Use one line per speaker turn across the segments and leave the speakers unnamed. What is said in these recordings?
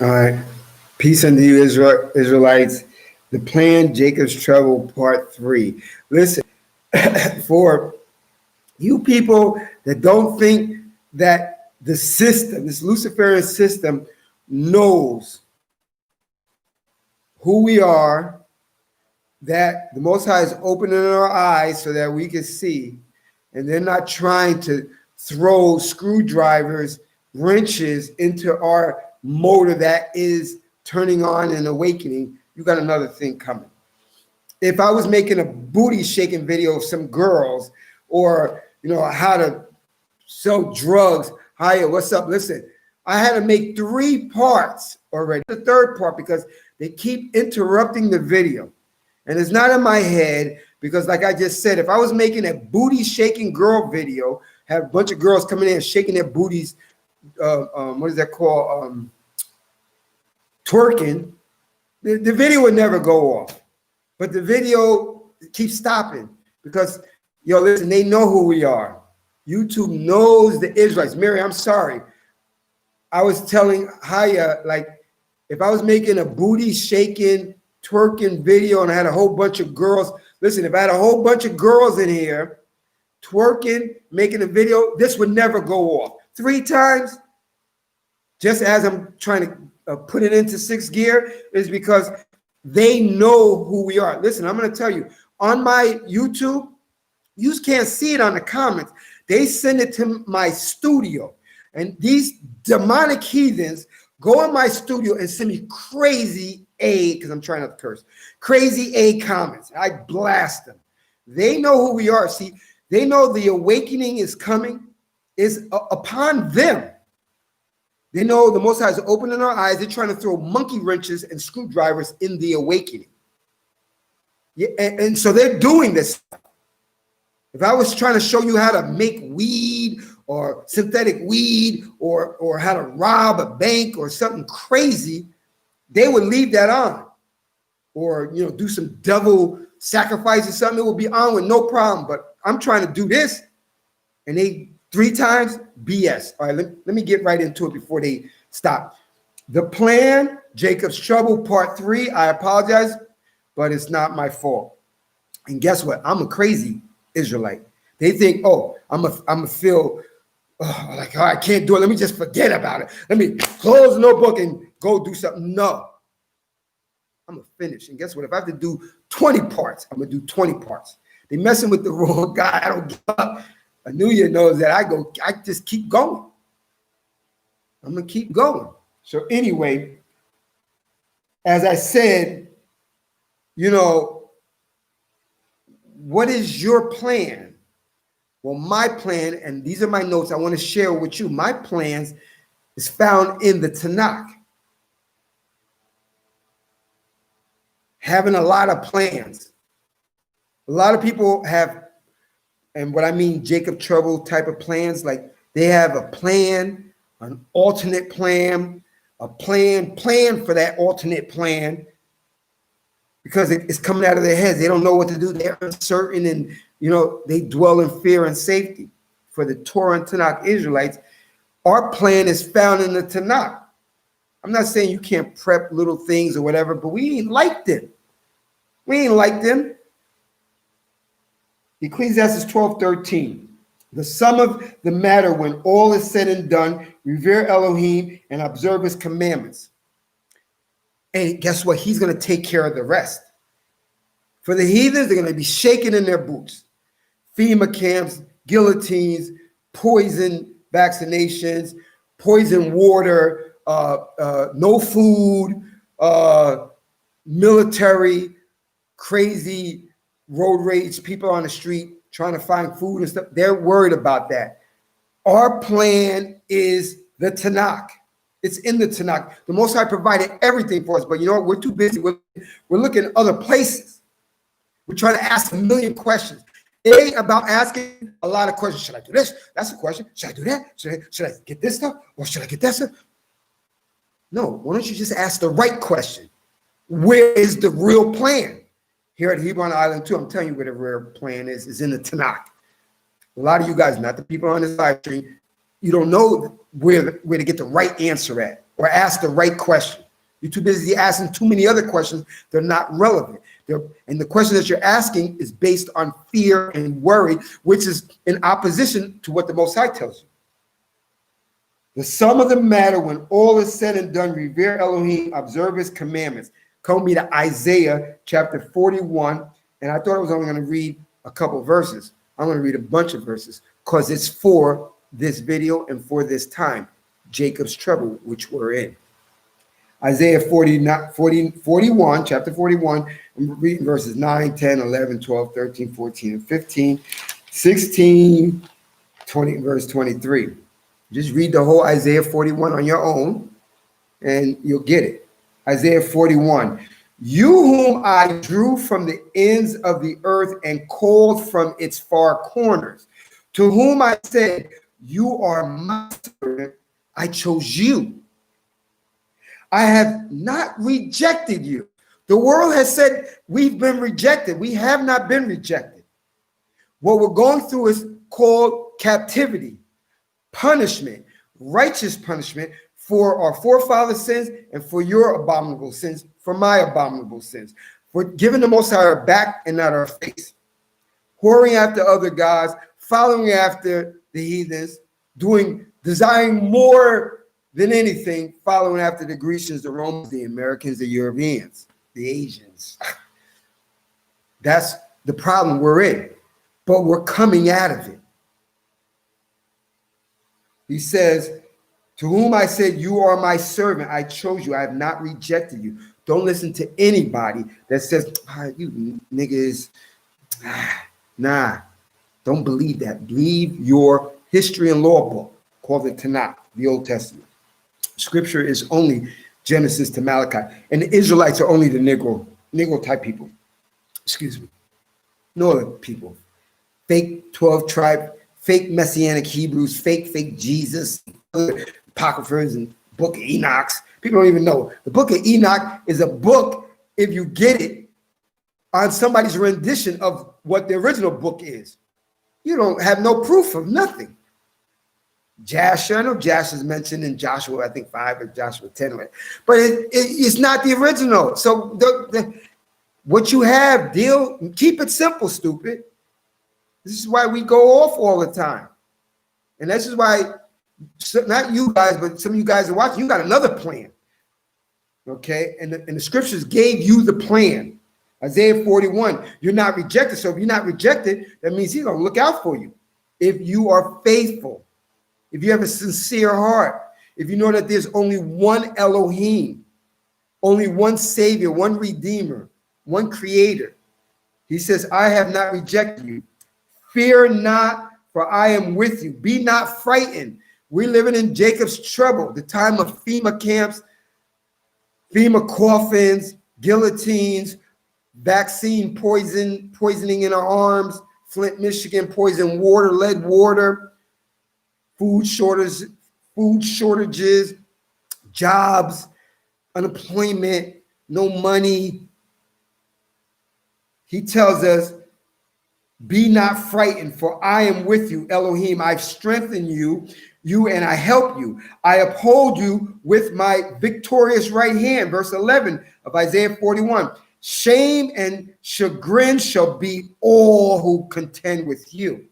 All right. Peace unto you, Israelites. The plan, Jacob's trouble, part 3. Listen, for you people that don't think that the system, this Luciferian system, knows who we are, that the Most High is opening our eyes so that we can see, and they're not trying to throw screwdrivers, wrenches into our motor that is turning on and awakening, you got another thing coming. If I was making a booty shaking video of some girls, or how to sell drugs, hiya, what's up? Listen, I had to make 3 parts already. The third part because they keep interrupting the video. And it's not in my head because, like I just said, if I was making a booty shaking girl video, have a bunch of girls coming in and shaking their booties, what is that called? Twerking, the video would never go off. But the video keeps stopping because, listen, they know who we are. YouTube knows the Israelites. Mary, I'm sorry. I was telling Haya, like, if I was making a booty shaking, twerking video and I had a whole bunch of girls, listen, if I had a whole bunch of girls in here twerking, making a video, this would never go off. 3 times, just as I'm trying to put it into 6th gear, is because they know who we are. Listen, I'm going to tell you, on my YouTube, you can't see it on the comments. They send it to my studio. And these demonic heathens go in my studio and send me crazy because I'm trying not to curse, crazy comments. I blast them. They know who we are. See, they know the awakening is coming, is upon them. They know the Most High is opening our eyes. They're trying to throw monkey wrenches and screwdrivers in the awakening. Yeah, and so they're doing this. If I was trying to show you how to make weed or synthetic weed or how to rob a bank or something crazy, they would leave that on. Or, do some devil sacrifice or something, it would be on with no problem. But I'm trying to do this, and they 3 times, BS. All right, let me get right into it before they stop. The plan, Jacob's trouble, part 3. I apologize, but it's not my fault. And guess what? I'm a crazy Israelite. They think, oh, I'm a feel like, oh, I can't do it. Let me just forget about it. Let me close the notebook and go do something. No, I'm gonna finish. And guess what? If I have to do 20 parts, I'm gonna do 20 parts. They messing with the wrong guy. I don't give up. Anuya knows that I just keep going. I'm gonna keep going. So anyway, as I said, what is your plan? Well, my plan, and these are my notes I want to share with you. My plans is found in the Tanakh. Having a lot of plans. A lot of people have, and what I mean Jacob trouble type of plans, like they have a plan, an alternate plan, a plan for that alternate plan, because it's coming out of their heads. They don't know what to do. They're uncertain, and they dwell in fear and safety. For the Torah and Tanakh Israelites, our plan is found in the Tanakh. I'm not saying you can't prep little things or whatever, but we ain't like them. We ain't like them. Ecclesiastes 12:13. The sum of the matter when all is said and done, revere Elohim and observe his commandments. And guess what? He's going to take care of the rest. For the heathens, they're going to be shaking in their boots. FEMA camps, guillotines, poison vaccinations, poison water, no food, military, crazy road rage, people on the street trying to find food and stuff. They're worried about that. Our plan is the Tanakh. It's in the Tanakh. The Most High provided everything for us, but you know what? We're too busy. We're looking at other places. We're trying to ask a million questions. It ain't about asking a lot of questions. Should I do this? That's a question. Should I do that? Should I get this stuff? Or should I get that stuff? No, why don't you just ask the right question? Where is the real plan? Here at Hebron Island 2, I'm telling you where the real plan is in the Tanakh. A lot of you guys, not the people on this live stream, you don't know where to get the right answer at. or ask the right question. You're too busy asking too many other questions. They're not relevant. And the question that you're asking is based on fear and worry, which is in opposition to what the Most High tells you. The sum of the matter, when all is said and done, revere Elohim, observe his commandments. Come me to Isaiah chapter 41. And I thought I was only going to read a couple verses. I'm going to read a bunch of verses because it's for this video and for this time, Jacob's trouble, which we're in. Isaiah 41, chapter 41, I'm reading verses 9, 10, 11, 12, 13, 14, and 15, 16, 20, verse 23. Just read the whole Isaiah 41 on your own, and you'll get it. Isaiah 41. You whom I drew from the ends of the earth and called from its far corners, to whom I said, you are my servant, I chose you. I have not rejected you. The world has said we've been rejected. We have not been rejected. What we're going through is called captivity, punishment, righteous punishment for our forefathers' sins and for your abominable sins, for my abominable sins, for giving the Most High our back and not our face, whoring after other gods, following after the heathens, desiring more than anything, following after the Grecians, the Romans, the Americans, the Europeans, the Asians. That's the problem we're in, but we're coming out of it. He says, to whom I said, you are my servant, I chose you, I have not rejected you. Don't listen to anybody that says, you niggas, nah, don't believe that. Believe your history and law book, called the Tanakh, the Old Testament. Scripture is only Genesis to Malachi, and the Israelites are only the Negro type people. Excuse me. No other people. Fake 12 tribe, fake Messianic Hebrews, fake Jesus, Apocryphers and Book of Enoch. People don't even know. The Book of Enoch is a book, if you get it, on somebody's rendition of what the original book is. You don't have no proof of nothing. Jasher, I know Jasher is mentioned in Joshua, I think 5 or Joshua 10, but it's not the original. So what you have, keep it simple, stupid. This is why we go off all the time. And this is why, not you guys, but some of you guys are watching, you got another plan. Okay? And the scriptures gave you the plan. Isaiah 41, you're not rejected. So if you're not rejected, that means he's going to look out for you. If you are faithful, if you have a sincere heart, if you know that there's only one Elohim, only one Savior, one Redeemer, one Creator. He says, I have not rejected you. Fear not, for I am with you. Be not frightened. We're living in Jacob's trouble, the time of FEMA camps, FEMA coffins, guillotines, vaccine poisoning in our arms, Flint, Michigan, poison water, lead water, food shortages, jobs, unemployment, no money. He tells us, be not frightened, for I am with you, Elohim. I've strengthened you, and I help you. I uphold you with my victorious right hand. Verse 11 of Isaiah 41. Shame and chagrin shall be all who contend with you.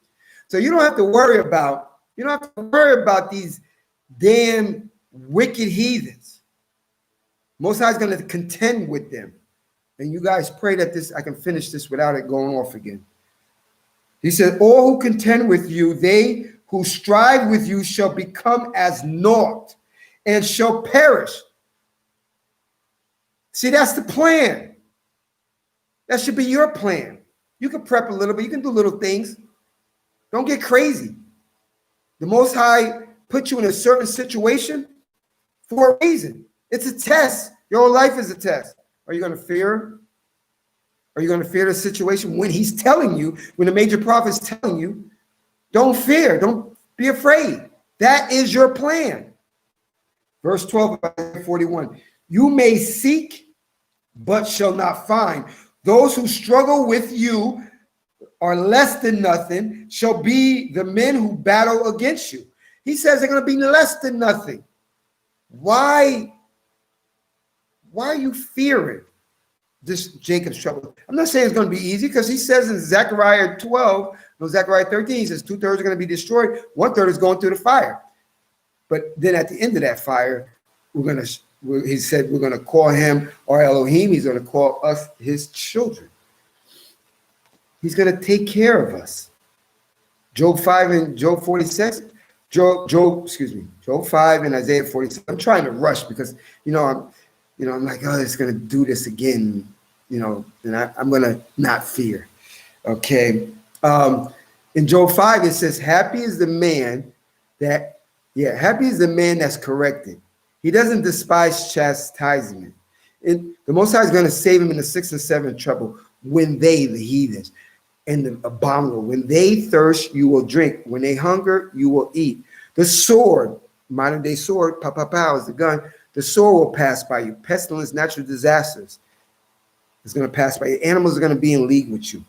So you don't have to worry about these damn wicked heathens. Most High is going to contend with them. And you guys pray that I can finish this without it going off again. He said, all who contend with you, they who strive with you shall become as naught and shall perish. See, that's the plan. That should be your plan. You can prep a little bit. You can do little things. Don't get crazy. The Most High put you in a certain situation for a reason. It's a test. Your whole life is a test. Are you going to fear? Are you going to fear the situation when he's telling you, when the major prophet is telling you, don't fear, don't be afraid. That is your plan. Verse 12 of 41. You may seek, but shall not find. Those who struggle with you are less than nothing, shall be the men who battle against you. He says they're going to be less than nothing. Why are you fearing this Jacob's trouble? I'm not saying it's going to be easy, because he says in Zechariah 12, no, Zechariah 13, he says 2/3 are going to be destroyed. 1/3 is going through the fire. But then at the end of that fire, he said we're going to call him our Elohim. He's going to call us his children. He's going to take care of us. Job 5 and Job 46, Job 5 and Isaiah 46. I'm trying to rush because, I'm like, oh, it's going to do this again, and I'm going to not fear. Okay. In Job 5, it says, happy is the man that's corrected. He doesn't despise chastisement. The Most High is going to save him in the 6th and 7th trouble when the heathens, and the abominable, when they thirst, you will drink. When they hunger, you will eat. The sword, modern day sword, pow, is the gun. The sword will pass by you. Pestilence, natural disasters is going to pass by you. Animals are going to be in league with you.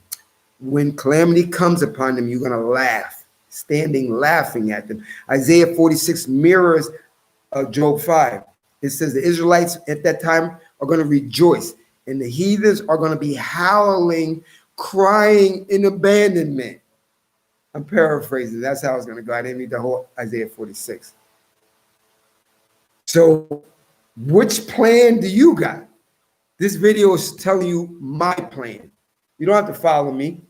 When calamity comes upon them, you're going to laugh, standing laughing at them. Isaiah 46 mirrors Job 5. It says the Israelites at that time are going to rejoice, and the heathens are going to be howling, crying in abandonment. I'm paraphrasing. That's how it's going to go. I didn't read the whole Isaiah 46. So which plan do you got? This video is telling you my plan. You don't have to follow me.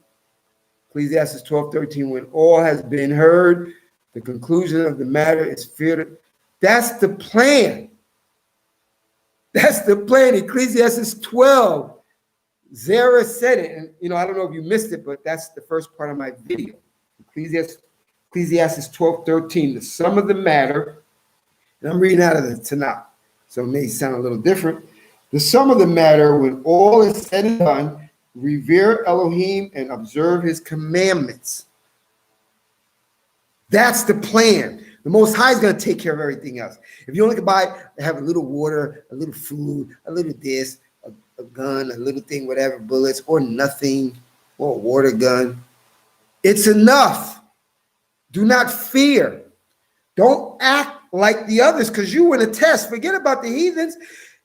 Ecclesiastes 12:13, when all has been heard, the conclusion of the matter is feared. That's the plan. That's the plan. Ecclesiastes 12. Zara said it, and I don't know if you missed it, but that's the first part of my video. Ecclesiastes 12:13, the sum of the matter, and I'm reading out of the Tanakh, so it may sound a little different. The sum of the matter, when all is said and done, revere Elohim and observe his commandments. That's the plan. The Most High is going to take care of everything else. If you only can have a little water, a little food, a little this, a gun, a little thing, whatever, bullets, or nothing, or a water gun, it's enough. Do not fear. Don't act like the others, because you win a test. Forget about the heathens.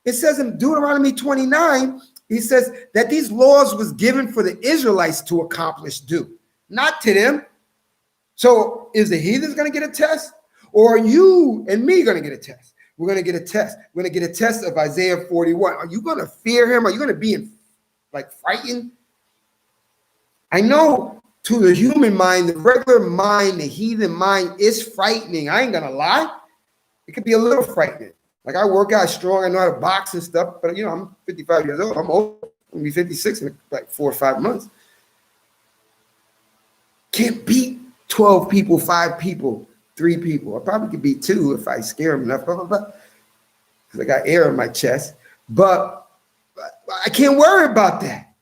It says in Deuteronomy 29, he says that these laws was given for the Israelites to accomplish due, not to them. So is the heathens going to get a test? Or are you and me going to get a test? We're going to get a test. We're going to get a test of Isaiah 41. Are you going to fear him? Are you going to be frightened? I know to the human mind, the regular mind, the heathen mind is frightening. I ain't going to lie. It could be a little frightening. Like I work out strong. I know how to box and stuff. But, I'm 55 years old. I'm old. I'm going to be 56 in like 4 or 5 months. Can't beat 12 people, 5 people, 3 people. I probably could beat 2 if I scare them enough, because I got air in my chest. But I can't worry about that.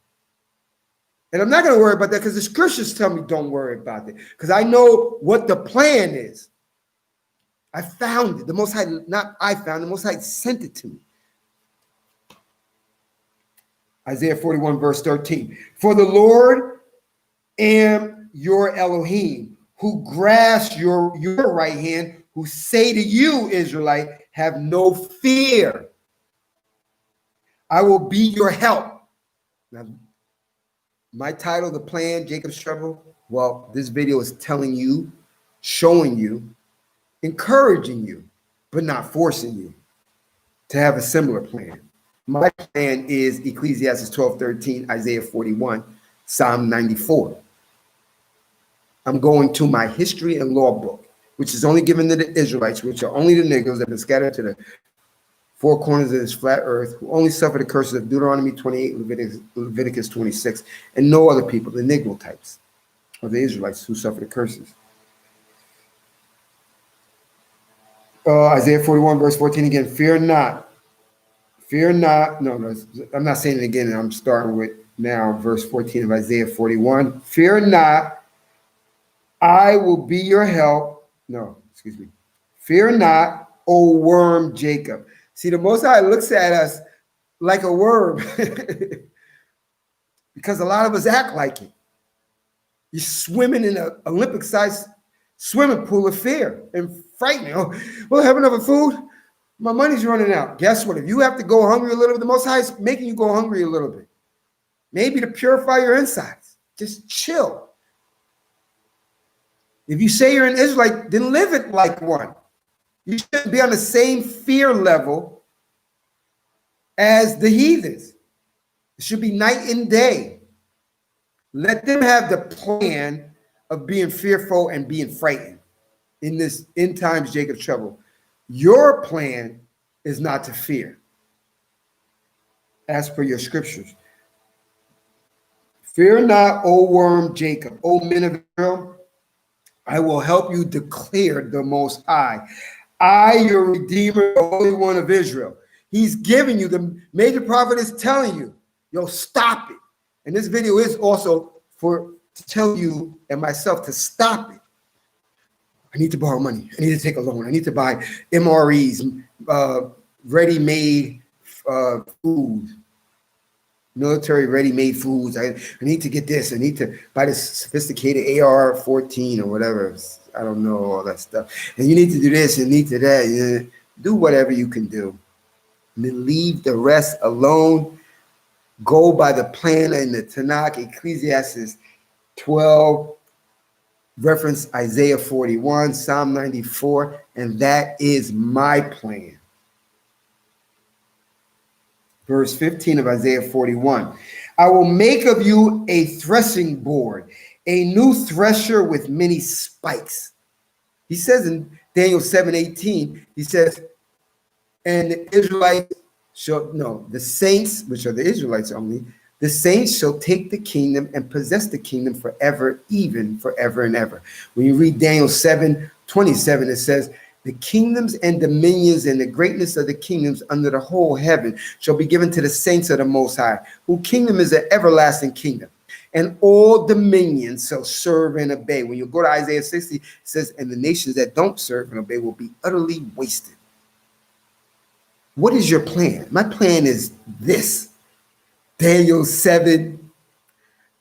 And I'm not going to worry about that because the scriptures tell me don't worry about that, because I know what the plan is. I found it. The Most High, not I found it, the Most High sent it to me. Isaiah 41 verse 13. For the Lord am your Elohim, who grasp your right hand, who say to you, Israelite, have no fear. I will be your help. Now, my title, The Plan, Jacob's Trouble. Well, this video is telling you, showing you, encouraging you, but not forcing you to have a similar plan. My plan is Ecclesiastes 12:13, Isaiah 41, Psalm 94. I'm going to my history and law book, which is only given to the Israelites, which are only the Negroes that have been scattered to the 4 corners of this flat earth, who only suffer the curses of Deuteronomy 28, Leviticus 26, and no other people, the Negro types of the Israelites who suffer the curses. Isaiah 41, verse 14 again, fear not. Fear not. No, I'm not saying it again. I'm starting with now verse 14 of Isaiah 41. Fear not. I will be your help. No, excuse me. Fear not, O worm Jacob. See, the Most High looks at us like a worm because a lot of us act like it. You're swimming in an Olympic-sized swimming pool of fear and frightening. Oh, will I have enough food? My money's running out. Guess what? If you have to go hungry a little bit, the Most High is making you go hungry a little bit. Maybe to purify your insides. Just chill. If you say you're an Israelite, then live it like one. You shouldn't be on the same fear level as the heathens. It should be night and day. Let them have the plan of being fearful and being frightened in this end times Jacob trouble. Your plan is not to fear, as per your scriptures. Fear not, O worm Jacob, O men of Israel, I will help you declare the Most High. I, your Redeemer, the Holy One of Israel. He's giving you, the major prophet is telling you, yo, stop it. And this video is also to tell you and myself to stop it. I need to borrow money. I need to take a loan. I need to buy MREs, ready-made food, military ready-made foods. I need to get this. I need to buy this sophisticated AR-14 or whatever. I don't know, all that stuff. And you need to do this and need to that. You know, do whatever you can do. And then leave the rest alone. Go by the plan in the Tanakh, Ecclesiastes 12, reference Isaiah 41, Psalm 94, and that is my plan. Verse 15 of Isaiah 41. I will make of you a threshing board, a new thresher with many spikes. He says in Daniel 7:18, he says, and the Israelites shall, no, the saints, which are the Israelites only, the saints shall take the kingdom and possess the kingdom forever, even forever and ever. When you read Daniel 7:27, it says, the kingdoms and dominions and the greatness of the kingdoms under the whole heaven shall be given to the saints of the Most High, whose kingdom is an everlasting kingdom. And all dominions shall serve and obey. When you go to Isaiah 60, it says, and the nations that don't serve and obey will be utterly wasted. What is your plan? My plan is this. Daniel 7,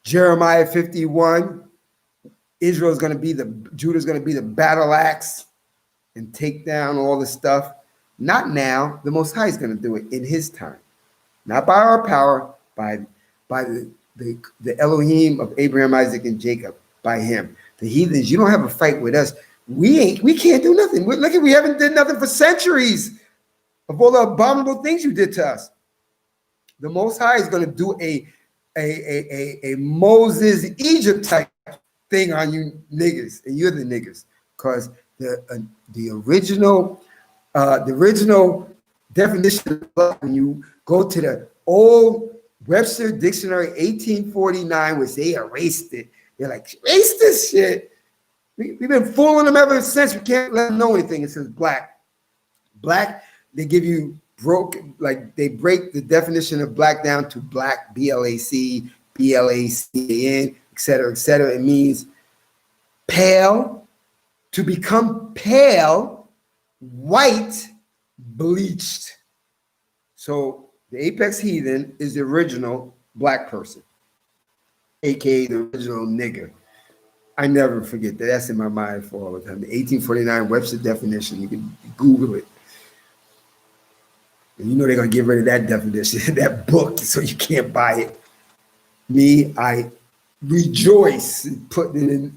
Jeremiah 51, Judah is going to be the battle axe and take down all the stuff. Not now. The Most High is going to do it in his time. Not by our power, by the Elohim of Abraham, Isaac, and Jacob, by him. The heathens, you don't have a fight with us. We can't do nothing. We haven't done nothing for centuries of all the abominable things you did to us. The Most High is going to do a Moses Egypt type thing on you niggas, and you're the niggas, because the original definition of, when you go to the old Webster Dictionary 1849, which they erased it. They're like, erase this shit. We've been fooling them ever since. We can't let them know anything. It says black. Black, they give you they break the definition of black down to black, B-L-A-C, B-L-A-C-A-N, et cetera, et cetera. It means pale, to become pale, white, bleached. So the apex heathen is the original black person, aka the original nigger. I never forget that. That's in my mind for all the time. The 1849 Webster definition. You can Google it. And you know they're going to get rid of that definition, that book, so you can't buy it. Me, I rejoice in putting it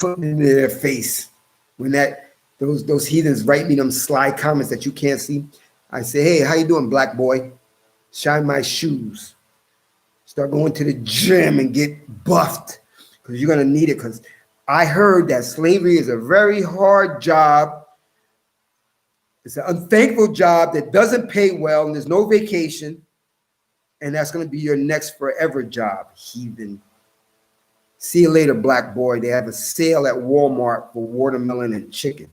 in their face. When those heathens write me them sly comments that you can't see, I say, hey, how you doing, black boy? Shine my shoes. Start going to the gym and get buffed, because you're going to need it. Because I heard that slavery is a very hard job. It's an unthankful job that doesn't pay well, and there's no vacation. And that's going to be your next forever job, heathen. See you later, black boy. They have a sale at Walmart for watermelon and chicken.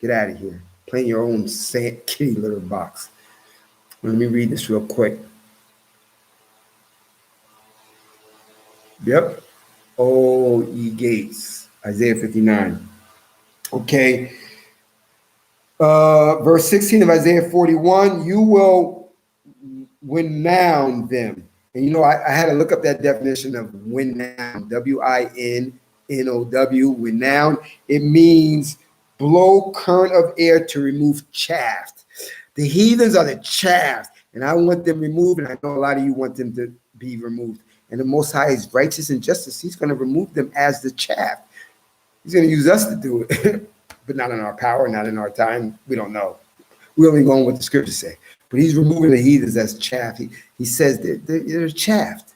Get out of here. Play in your own kitty litter box. Let me read this real quick. Yep. Oh, ye gates. Isaiah 59. Okay. Verse 16 of Isaiah 41, you will renown them. And you know, I had to look up that definition of renown, W-I-N-N-O-W, renown. It means blow current of air to remove chaff. The heathens are the chaff, and I want them removed, and I know a lot of you want them to be removed. And the Most High is righteous and justice. He's going to remove them as the chaff. He's going to use us to do it, but not in our power, not in our time. We don't know. We're only going with the scriptures say. But he's removing the heathens as chaff. He says they're chaffed.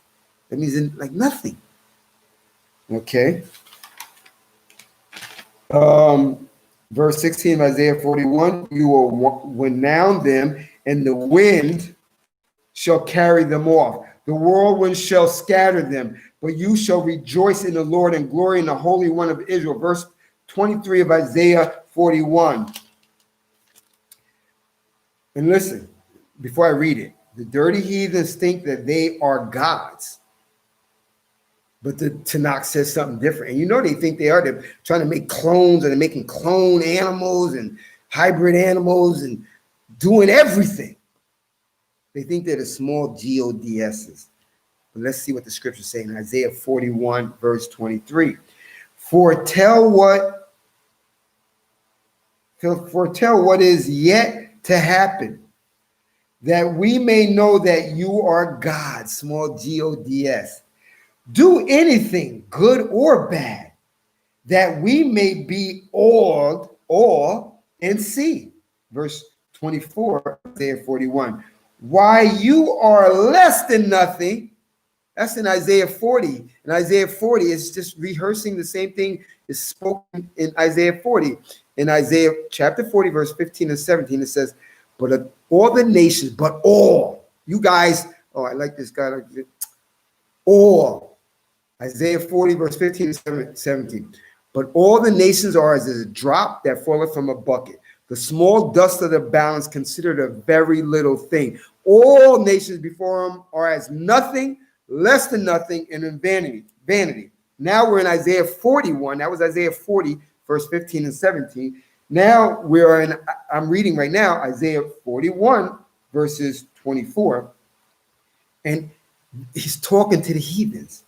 That means like nothing. Okay. Verse 16 of Isaiah 41, you will renown them, and the wind shall carry them off. The whirlwind shall scatter them, but you shall rejoice in the Lord and glory in the Holy One of Israel. Verse 23 of Isaiah 41. And listen, before I read it, the dirty heathens think that they are gods. But the Tanakh says something different. And you know they think they are. They're trying to make clones, and they're making clone animals and hybrid animals and doing everything. They think they're the small GODSs. But let's see what the scriptures say in Isaiah 41, verse 23. Foretell what is yet to happen, that we may know that you are God, small GODS. Do anything, good or bad, that we may be awed and see. Verse 24, Isaiah 41. Why you are less than nothing. That's in Isaiah 40. In Isaiah 40, it's just rehearsing the same thing is spoken in Isaiah 40. In Isaiah chapter 40, verse 15 and 17, it says, but all the nations, but all, you guys, oh, I like this guy, all. Isaiah 40, verse 15 and 17. But all the nations are as a drop that falleth from a bucket. The small dust of the balance considered a very little thing. All nations before him are as nothing, less than nothing, and in vanity. Now we're in Isaiah 41. That was Isaiah 40, verse 15 and 17. Now I'm reading right now, Isaiah 41, verses 24. And he's talking to the heathens.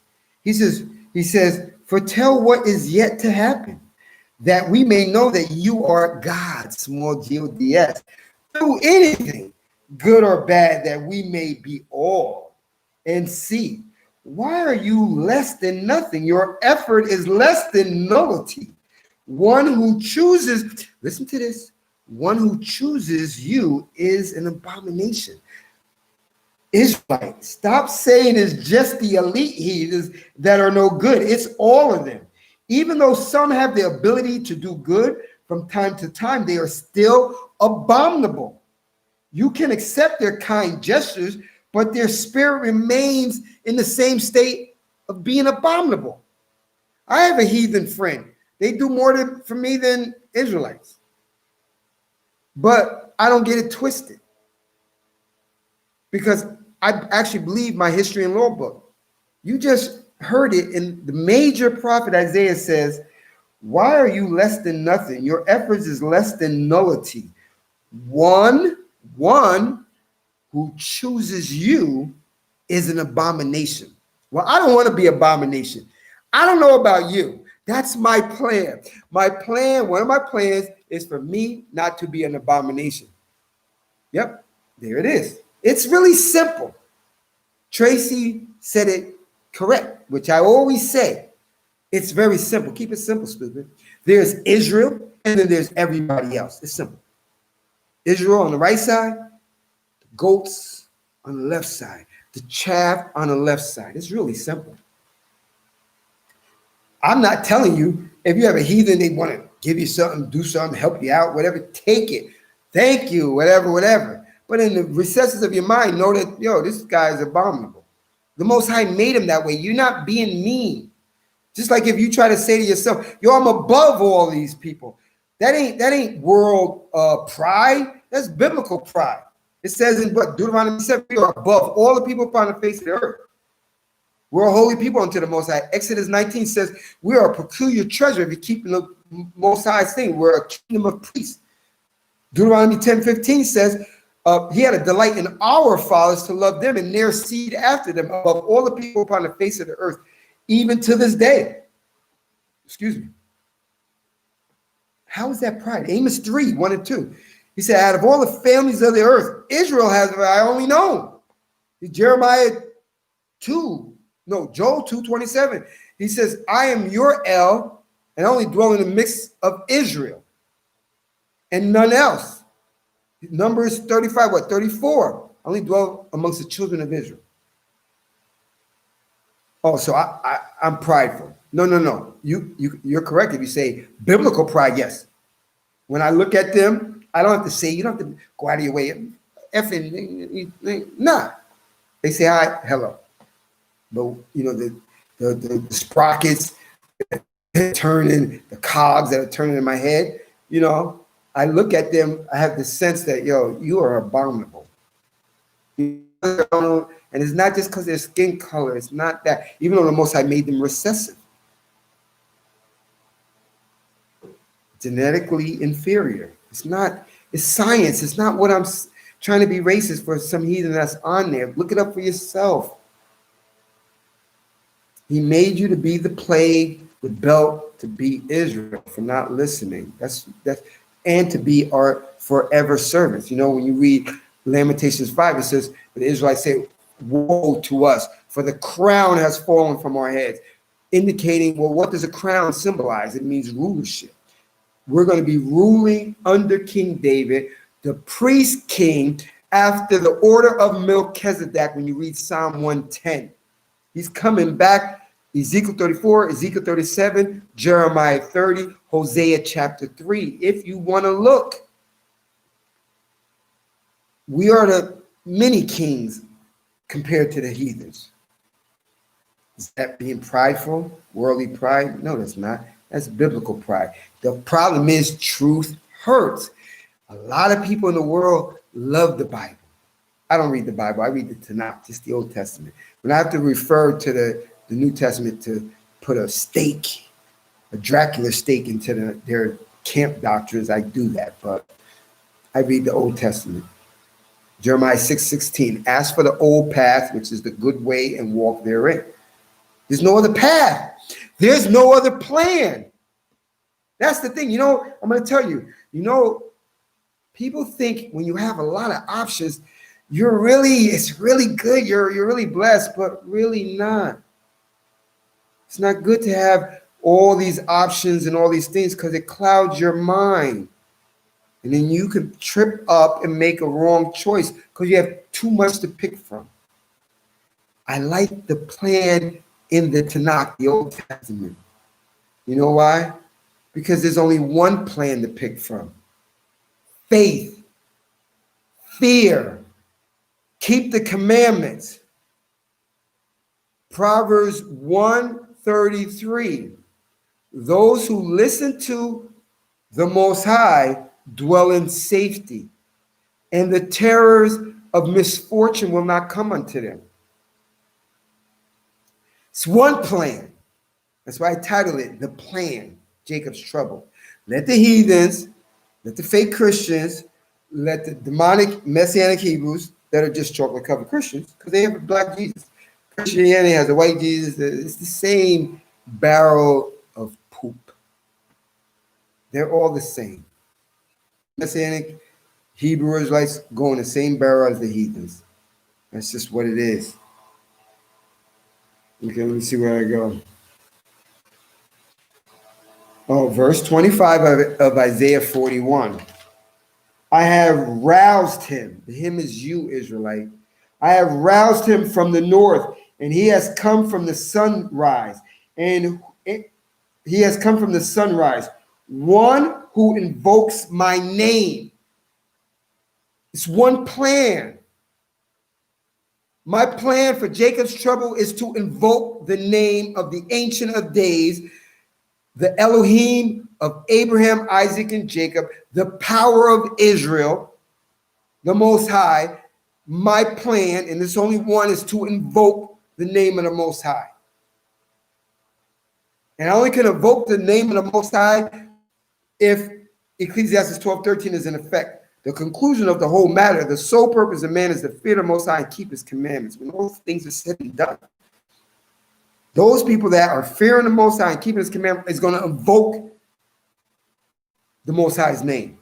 He says, foretell what is yet to happen, that we may know that you are God, small GODS. Do anything, good or bad, that we may be awed and see. Why are you less than nothing? Your effort is less than nullity. One who chooses, listen to this, one who chooses you is an abomination. Israelites, stop saying it's just the elite heathens that are no good. It's all of them. Even though some have the ability to do good from time to time, they are still abominable. You can accept their kind gestures, but their spirit remains in the same state of being abominable. I have a heathen friend. They do more for me than Israelites. But I don't get it twisted, because I actually believe my history and law book. You just heard it in the major prophet Isaiah says, why are you less than nothing? Your efforts is less than nullity. One who chooses you is an abomination. Well, I don't want to be abomination. I don't know about you. That's my plan. My plan, one of my plans is for me not to be an abomination. Yep, there it is. It's really simple. Tracy said it correct, which I always say. It's very simple. Keep it simple, stupid. There's Israel, and then there's everybody else. It's simple. Israel on the right side, the goats on the left side, the chaff on the left side. It's really simple. I'm not telling you, if you have a heathen, they want to give you something, do something, help you out, whatever, take it. Thank you, whatever. But in the recesses of your mind, know that, this guy is abominable. The Most High made him that way. You're not being mean. Just like if you try to say to yourself, I'm above all these people. That ain't world pride. That's biblical pride. It says in Deuteronomy 7, we are above all the people upon the face of the earth. We're a holy people unto the Most High. Exodus 19 says we are a peculiar treasure if you're keeping the Most High's thing. We're a kingdom of priests. Deuteronomy 10:15 says, he had a delight in our fathers to love them and their seed after them above all the people upon the face of the earth, even to this day. Excuse me. How is that pride? Amos 3:1 and 2. He said, out of all the families of the earth, Israel has I only known. Joel 2:27. He says, I am your El, and I only dwell in the midst of Israel, and none else. Numbers 34. I only dwell amongst the children of Israel. Oh, so I'm prideful. No. You're correct if you say biblical pride, yes. When I look at them, I don't have to say, you don't have to go out of your way. Nah. They say hi, hello. But the sprockets turning, the cogs that are turning in my head, I look at them, I have the sense that, you are abominable. And it's not just because of their skin color. It's not that. Even though the Most High made them recessive. Genetically inferior. It's not. It's science. It's not what I'm trying to be racist for some heathen that's on there. Look it up for yourself. He made you to be the plague, the belt, to be Israel for not listening. That's and to be our forever servants. When you read Lamentations 5, it says, the Israelites say, woe to us, for the crown has fallen from our heads, indicating, well, what does a crown symbolize? It means rulership. We're going to be ruling under King David, the priest king, after the order of Melchizedek, when you read Psalm 110. He's coming back, Ezekiel 34, Ezekiel 37, Jeremiah 30, Hosea chapter 3. If you want to look, we are the many kings compared to the heathens. Is that being prideful, worldly pride? No, that's not. That's biblical pride. The problem is truth hurts. A lot of people in the world love the Bible. I don't read the Bible. I read the Tanakh, just the Old Testament. When I have to refer to the New Testament to put a stake, a Dracula stake into their camp doctrines, I do that. But I read the Old Testament. Jeremiah 6:16, ask for the old path, which is the good way, and walk therein. There's no other path. There's no other plan. That's the thing. I'm going to tell you, people think when you have a lot of options, it's really good. You're really blessed, but really not. It's not good to have all these options and all these things because it clouds your mind. And then you could trip up and make a wrong choice because you have too much to pick from. I like the plan in the Tanakh, the Old Testament. You know why? Because there's only one plan to pick from. Faith, fear, keep the commandments. Proverbs 1:33. Those who listen to the Most High dwell in safety, and the terrors of misfortune will not come unto them. It's one plan. That's why I titled it, The Plan, Jacob's Trouble. Let the heathens, let the fake Christians, let the demonic Messianic Hebrews that are just chocolate-covered Christians, because they have a black Jesus. Christianity has a white Jesus. It's the same barrel of poop. They're all the same. Messianic Hebrew Israelites go in the same barrel as the heathens. That's just what it is. Okay, let me see where I go. Oh, verse 25 of Isaiah 41. I have roused him. Him is you, Israelite. I have roused him from the north, and he has come from the sunrise. And he has come from the sunrise. One who invokes my name. It's one plan. My plan for Jacob's trouble is to invoke the name of the Ancient of Days, the Elohim of Abraham, Isaac, and Jacob, the power of Israel, the Most High. My plan, and there's only one, is to invoke the name of the Most High. And I only can invoke the name of the Most High if Ecclesiastes 12:13 is in effect. The conclusion of the whole matter, the sole purpose of man is to fear the Most High and keep his commandments. When those things are said and done, those people that are fearing the Most High and keeping his commandments is going to invoke the Most High's name.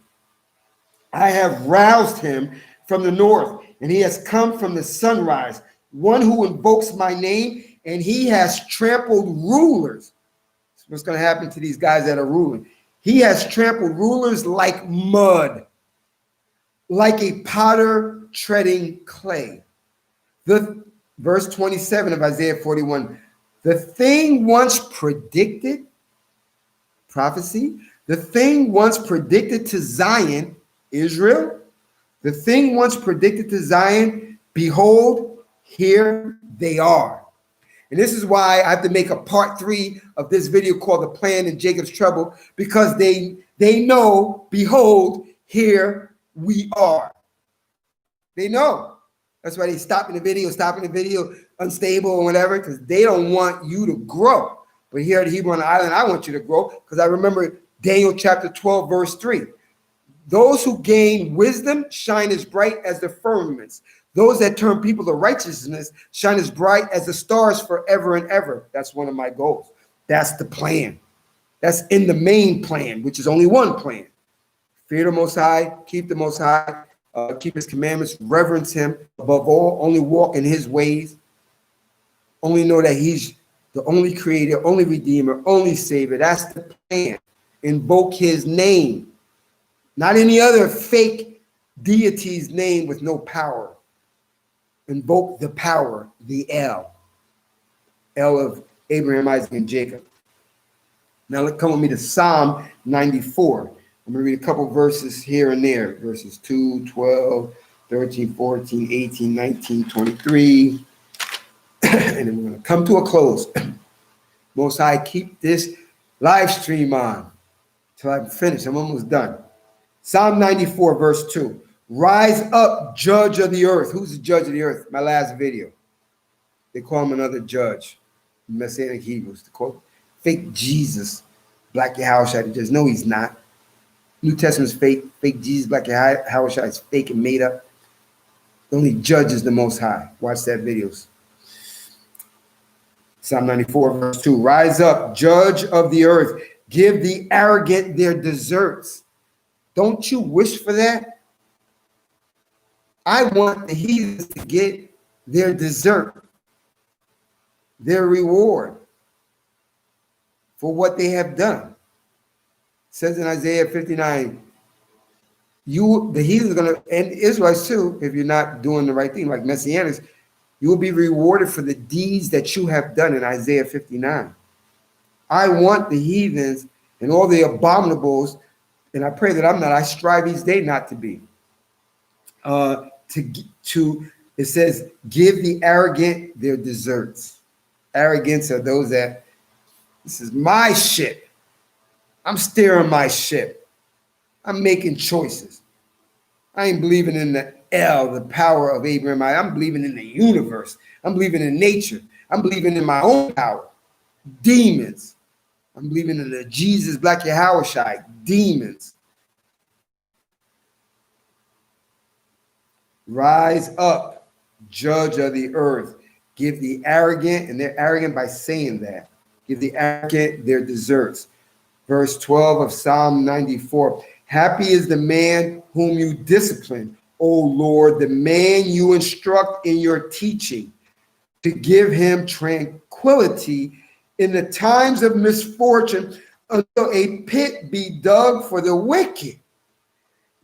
I have roused him from the north, and he has come from the sunrise, one who invokes my name, and he has trampled rulers. That's what's going to happen to these guys that are ruling. He has trampled rulers like mud, like a potter treading clay. The verse 27 of Isaiah 41, the thing once predicted, prophecy, the thing once predicted to Zion, Israel, the thing once predicted to Zion, behold, here they are. And this is why I have to make a part 3 of this video called The Plan in Jacob's Trouble, because they know, behold, here we are. They know. That's why they stopping the video, unstable or whatever, because they don't want you to grow. But here at Hebrew on the Island, I want you to grow, because I remember Daniel chapter 12, verse 3. Those who gain wisdom shine as bright as the firmaments. Those that turn people to righteousness shine as bright as the stars forever and ever. That's one of my goals. That's the plan. That's in the main plan, which is only one plan. Fear the Most High, keep the Most High, keep his commandments, reverence him. Above all, only walk in his ways. Only know that he's the only creator, only redeemer, only savior. That's the plan. Invoke his name. Not any other fake deity's name with no power. Invoke the power, the El of Abraham, Isaac, and Jacob. Now let's come with me to Psalm 94. I'm going to read a couple verses here and there. Verses 2, 12, 13, 14, 18, 19, 23. And then we're going to come to a close. Most High, keep this live stream on till I'm finished. I'm almost done. Psalm 94, verse 2. Rise up, judge of the earth. Who's the judge of the earth? My last video. They call him another judge. Messianic Hebrews. They call fake Jesus. Black Yahushua. Just no, he's not. New Testament's fake. Fake Jesus, Black Yahushua is fake and made up. The only judge is the Most High. Watch that video. Psalm 94, verse 2. Rise up, judge of the earth. Give the arrogant their deserts. Don't you wish for that? I want the heathens to get their dessert, their reward for what they have done. It says in Isaiah 59, the heathens are going to, and Israelites too, if you're not doing the right thing, like Messianics, you will be rewarded for the deeds that you have done in Isaiah 59. I want the heathens and all the abominables, and I pray that I'm not, I strive each day not to be. It says, give the arrogant their deserts. Arrogance are those that, this is my ship. I'm steering my ship. I'm making choices. I ain't believing in the El, the power of Abraham. I'm believing in the universe. I'm believing in nature. I'm believing in my own power. Demons. I'm believing in the Jesus, Black Yahushua. Demons. Rise up, judge of the earth. Give the arrogant, and they're arrogant by saying that. Give the arrogant their deserts. Verse 12 of Psalm 94. Happy is the man whom you discipline, O Lord, the man you instruct in your teaching, to give him tranquility in the times of misfortune until a pit be dug for the wicked.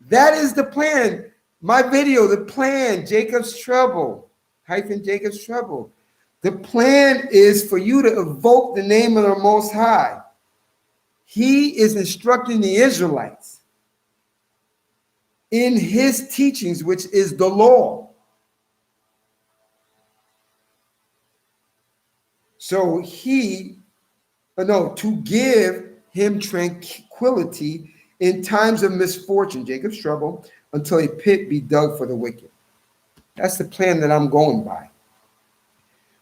That is the plan. My video, the plan, Jacob's trouble, Jacob's trouble. The plan is for you to evoke the name of the Most High. He is instructing the Israelites in his teachings, which is the law. So to give him tranquility in times of misfortune, Jacob's trouble, until a pit be dug for the wicked. That's the plan that I'm going by.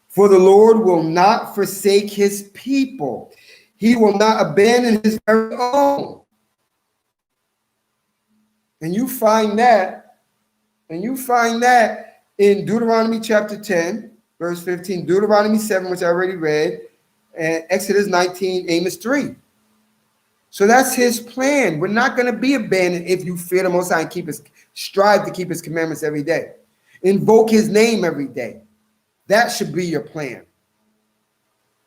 For the Lord will not forsake his people. He will not abandon his very own. And you find that in Deuteronomy chapter 10, verse 15, Deuteronomy 7, which I already read, and Exodus 19, Amos 3. So that's his plan. We're not going to be abandoned if you fear the Most High and strive to keep his commandments every day. Invoke his name every day. That should be your plan.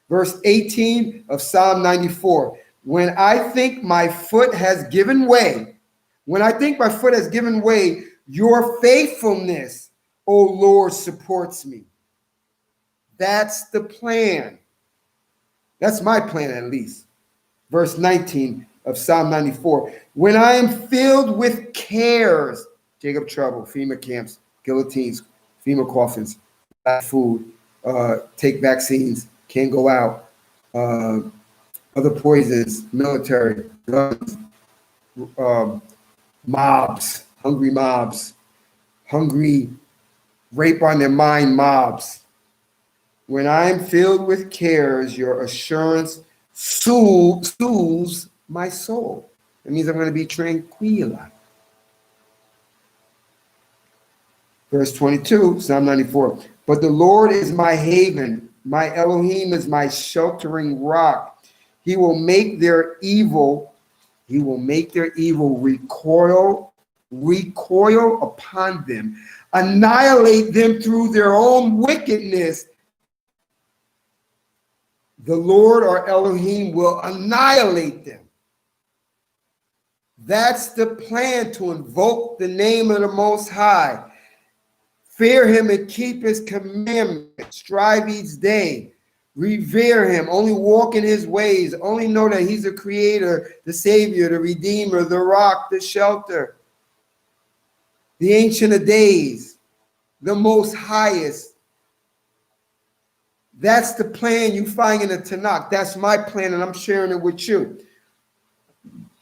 Verse 18 of Psalm 94. When I think my foot has given way, your faithfulness, O Lord, supports me. That's the plan. That's my plan, at least. Verse 19 of Psalm 94. When I am filled with cares, Jacob trouble, FEMA camps, guillotines, FEMA coffins, food, take vaccines, can't go out, other poisons, military, guns, mobs, hungry, rape on their mind mobs. When I am filled with cares, your assurance soothes my soul. It means I'm going to be tranquila. Verse 22, Psalm 94. But the Lord is my haven. My Elohim is my sheltering rock. He will make their evil recoil upon them, annihilate them through their own wickedness. The Lord, or Elohim, will annihilate them. That's the plan, to invoke the name of the Most High. Fear him and keep his commandments. Strive each day. Revere him. Only walk in his ways. Only know that he's the creator, the savior, the redeemer, the rock, the shelter, the ancient of days, the most highest. That's the plan you find in the Tanakh. That's my plan, and I'm sharing it with you.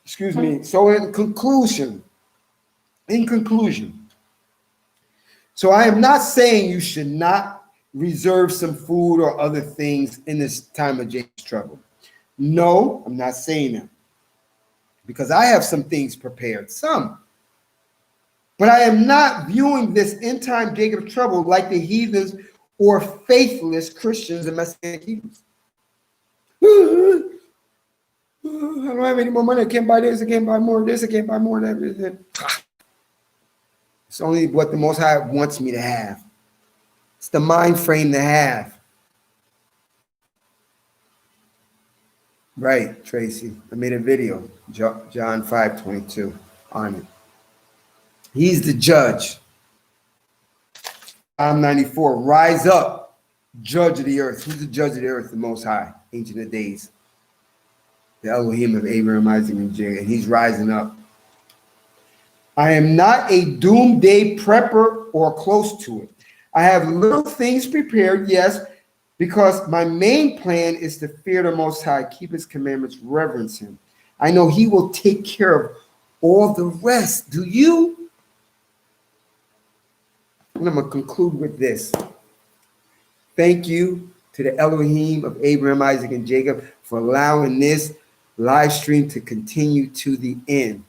Excuse me. So in conclusion, so I am not saying you should not reserve some food or other things in this time of Jacob's trouble. No, I'm not saying that, because I have some things prepared, some. But I am not viewing this end time Jacob's trouble like the heathens or faithless Christians and Messianic Hebrews. I don't have any more money. I can't buy this. I can't buy more of this. I can't buy more of that. It's only what the Most High wants me to have. It's the mind frame to have. Right, Tracy. I made a video, John 5:22, on it. He's the judge. Psalm 94, rise up, judge of the earth. Who's the judge of the earth? The Most High, Ancient of Days. The Elohim of Abraham, Isaac, and Jacob. And he's rising up. I am not a doomsday prepper or close to it. I have little things prepared, yes, because my main plan is to fear the Most High, keep his commandments, reverence him. I know he will take care of all the rest. Do you? And I'm going to conclude with this. Thank you to the Elohim of Abraham, Isaac, and Jacob for allowing this live stream to continue to the end.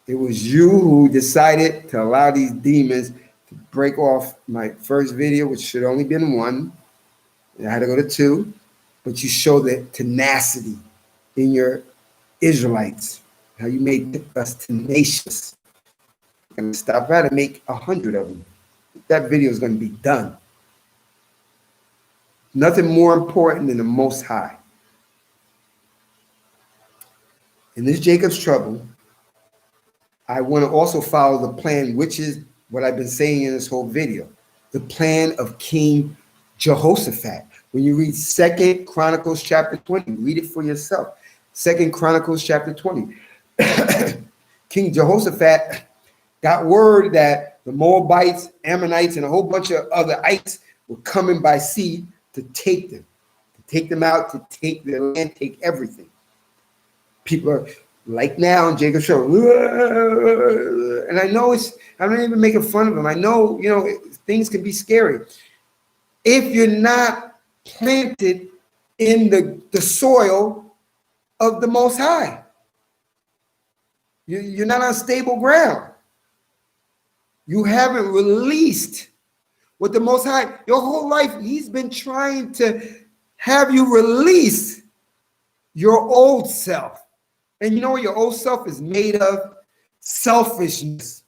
It was you who decided to allow these demons to break off my first video, which should only been one. I had to go to 2, but you showed the tenacity in your Israelites, how you made us tenacious. And stop by to make 100 of them. That video is going to be done. Nothing more important than the Most High. In this Jacob's trouble, I want to also follow the plan, which is what I've been saying in this whole video, the plan of King Jehoshaphat. When you read 2 Chronicles chapter 20, read it for yourself. 2 Chronicles chapter 20. King Jehoshaphat got word that the Moabites, Ammonites, and a whole bunch of other ites were coming by sea to take them out, to take their land, take everything. People are like now in Jacob's show, and I know I'm not even making fun of them. I know, things can be scary. If you're not planted in the soil of the Most High, you're not on stable ground. You haven't released what the Most High, your whole life, he's been trying to have you release Your old self. And you know what your old self is made of? Selfishness,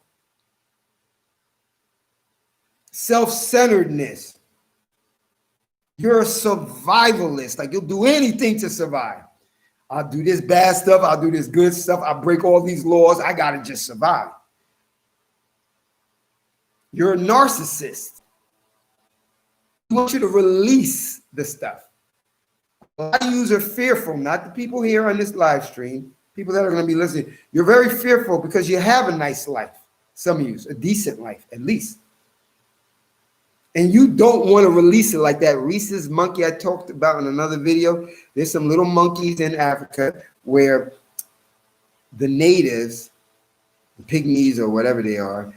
self-centeredness. You're a survivalist. Like, you'll do anything to survive. I'll do this bad stuff. I'll do this good stuff. I'll break all these laws. I got to just survive. You're a narcissist. I want you to release the stuff. A lot of you are fearful, not the people here on this live stream, people that are going to be listening. You're very fearful because you have a nice life. Some of you, a decent life, at least. And you don't want to release it like that rhesus monkey I talked about in another video. There's some little monkeys in Africa where the natives, the pygmies or whatever they are,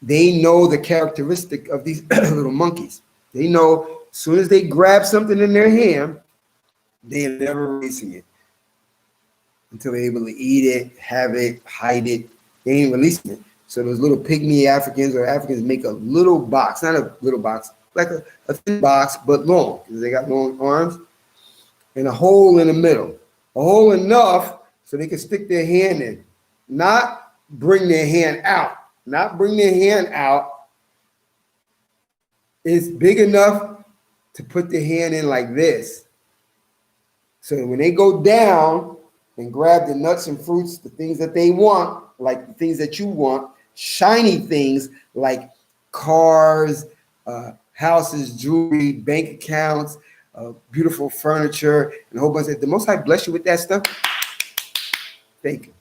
they know the characteristic of these little monkeys. They know as soon as they grab something in their hand, they are never releasing it until they're able to eat it, have it, hide it. They ain't releasing it. So those little pygmy Africans or Africans make a little box, not a little box, like a thin box, but long, because they got long arms, and a hole in the middle. A hole enough so they can stick their hand in, not bring their hand out. Not bring their hand out. It's big enough to put their hand in like this. So when they go down and grab the nuts and fruits, the things that they want, like the things that you want, shiny things like cars, houses, jewelry, bank accounts, beautiful furniture, and a whole bunch of, the Most High bless you with that stuff. Thank you.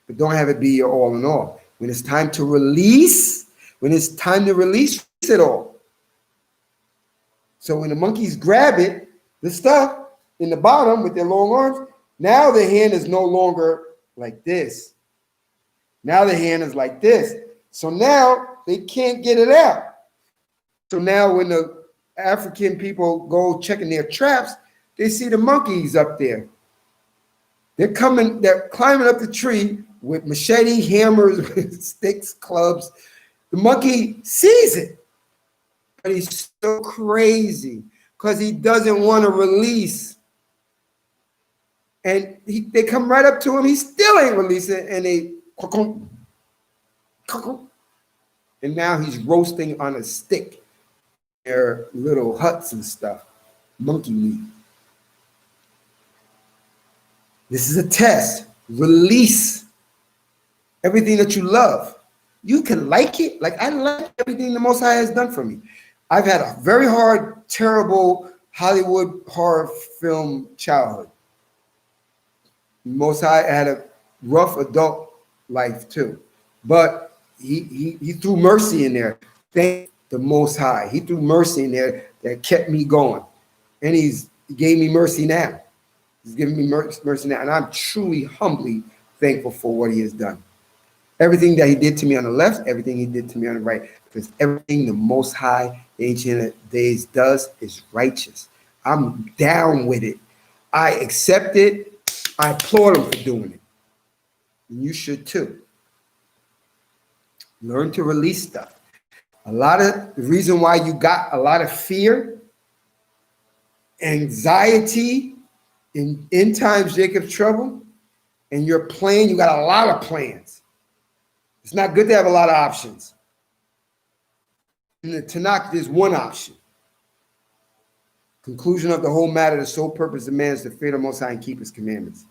But don't have it be your all in all. When it's time to release, release it all. So when the monkeys grab it, the stuff in the bottom with their long arms, now the hand is no longer like this. Now the hand is like this. So now they can't get it out. So now when the African people go checking their traps, they see the monkeys up there. They're climbing up the tree with machete, hammers, sticks, clubs. The monkey sees it, but he's so crazy because he doesn't want to release. And they come right up to him. He still ain't releasing, and they, and now he's roasting on a stick their little huts and stuff, monkey meat. This is a test. Release everything that you love. You can like it. Like, I like everything the Most High has done for me. I've had a very hard, terrible Hollywood horror film childhood. Most High had a rough adult life too. But he threw mercy in there. Thank the Most High. He threw mercy in there that kept me going. And he gave me mercy now. He's giving me mercy now. And I'm truly, humbly thankful for what he has done. Everything that he did to me on the left, everything he did to me on the right. Because everything the Most High, the Ancient Days does is righteous. I'm down with it. I accept it. I applaud him for doing it. And you should too. Learn to release stuff. A lot of the reason why you got a lot of fear, anxiety in times Jacob's trouble, and your plan, you got a lot of plans. It's not good to have a lot of options. In the Tanakh, there's one option. Conclusion of the whole matter, the sole purpose of man is to fear the Most High and keep his commandments.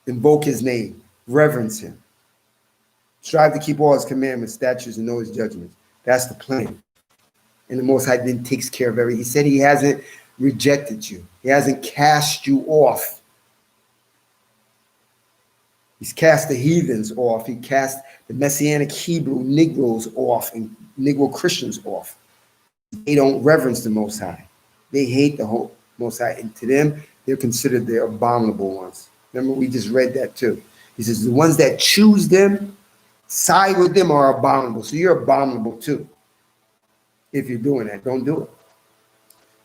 Invoke his name, reverence him. Strive to keep all his commandments, statutes, and know his judgments. That's the plan. And the Most High then takes care of everything. He said he hasn't rejected you. He hasn't cast you off. He's cast the heathens off. He cast the Messianic Hebrew Negroes off and Negro Christians off. They don't reverence the Most High. They hate the whole Most High. And to them, they're considered the abominable ones. Remember, we just read that too. He says the ones that choose them, side with them, are abominable. So you're abominable too. If you're doing that, don't do it.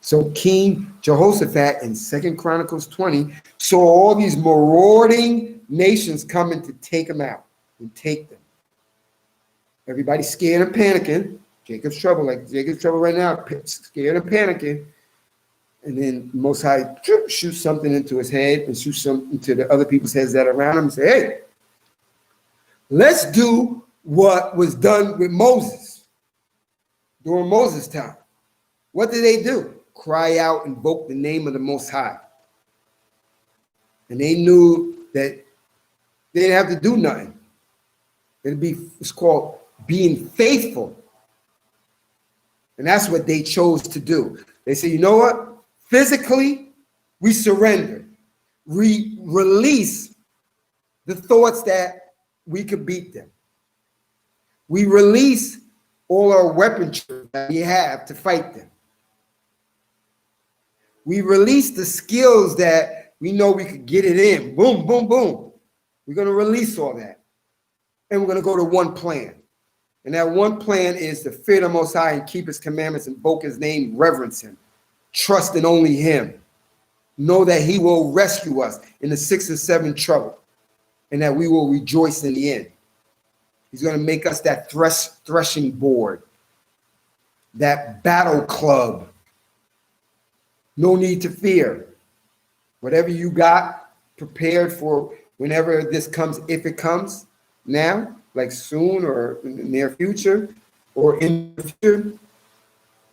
So King Jehoshaphat in 2 Chronicles 20 saw all these marauding nations coming to take them out and take them. Everybody's scared and panicking. Jacob's trouble, like Jacob's trouble right now, scared and panicking. And then Most High shoots something into his head and shoots something to the other people's heads that are around him and say, hey, let's do what was done with Moses during Moses' time. What did they do? Cry out, invoke the name of the Most High. And they knew that they didn't have to do nothing. It's called being faithful. And that's what they chose to do. They said, you know what? Physically, we surrender. We release the thoughts that we could beat them. We release all our weaponry that we have to fight them. We release the skills that we know we could get it in. Boom, boom, boom. We're going to release all that. And we're going to go to one plan. And that one plan is to fear the Most High and keep his commandments, invoke his name, reverence him, trust in only him. Know that he will rescue us in the 6 and 7 trouble, and that we will rejoice in the end. He's going to make us that threshing board, that battle club. No need to fear. Whatever you got prepared for whenever this comes, if it comes now, like soon or in the near future or in the future,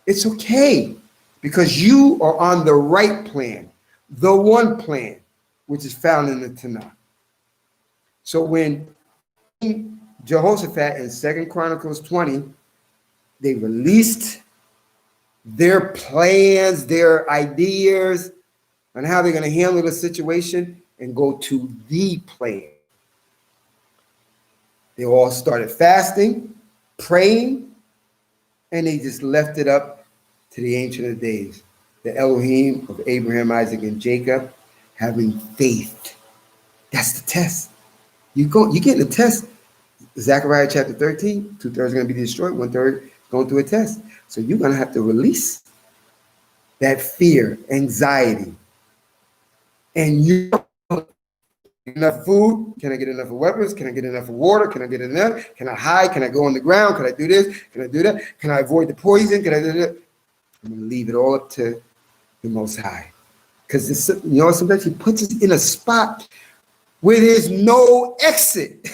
it's okay because you are on the right plan, the one plan, which is found in the Tanakh. So when Jehoshaphat in 2 Chronicles 20, they released their plans, their ideas on how they're going to handle the situation and go to the plan. They all started fasting, praying, and they just left it up to the Ancient of Days, the Elohim of Abraham, Isaac, and Jacob, having faith. That's the test. You get in the test. Zechariah chapter 13, 2/3 are going to be destroyed, 1/3 going through a test. So you're going to have to release that fear, anxiety, and you. Enough food? Can I get enough of weapons? Can I get enough of water? Can I get enough? Can I hide? Can I go on the ground? Can I do this? Can I do that? Can I avoid the poison? Can I do that? I'm going to leave it all up to the Most High. Because, sometimes he puts us in a spot where there's no exit.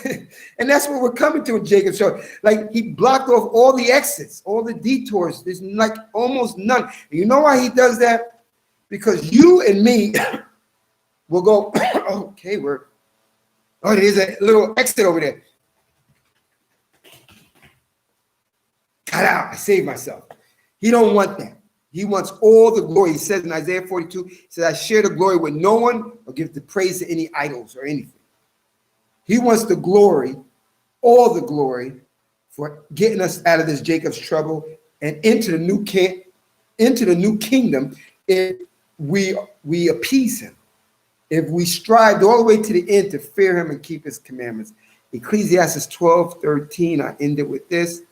And that's what we're coming to in Jacob's show. Like, he blocked off all the exits, all the detours. There's like almost none. And you know why he does that? Because you and me will go, okay, there's a little exit over there. Cut out, I saved myself. He don't want that. He wants all the glory. He says in Isaiah 42, he says, I share the glory with no one or give the praise to any idols or anything. He wants the glory, all the glory for getting us out of this Jacob's trouble and into the new kingdom if we appease him. If we strived all the way to the end to fear him and keep his commandments. Ecclesiastes 12:13, I end it with this.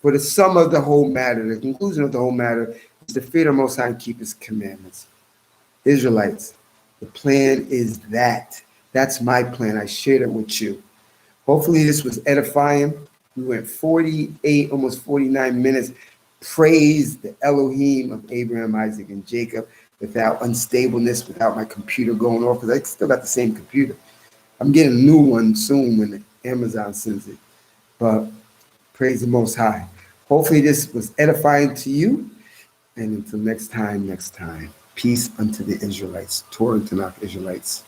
For the sum of the whole matter, the conclusion of the whole matter is to fear the Most High and keep his commandments. Israelites, the plan is that. That's my plan. I shared it with you. Hopefully this was edifying. We went 48, almost 49 minutes. Praise the Elohim of Abraham, Isaac, and Jacob. Without unstableness, without my computer going off, because I still got the same computer. I'm getting a new one soon when Amazon sends it. But praise the Most High. Hopefully this was edifying to you. And until next time, peace unto the Israelites, Torah and Tanakh Israelites.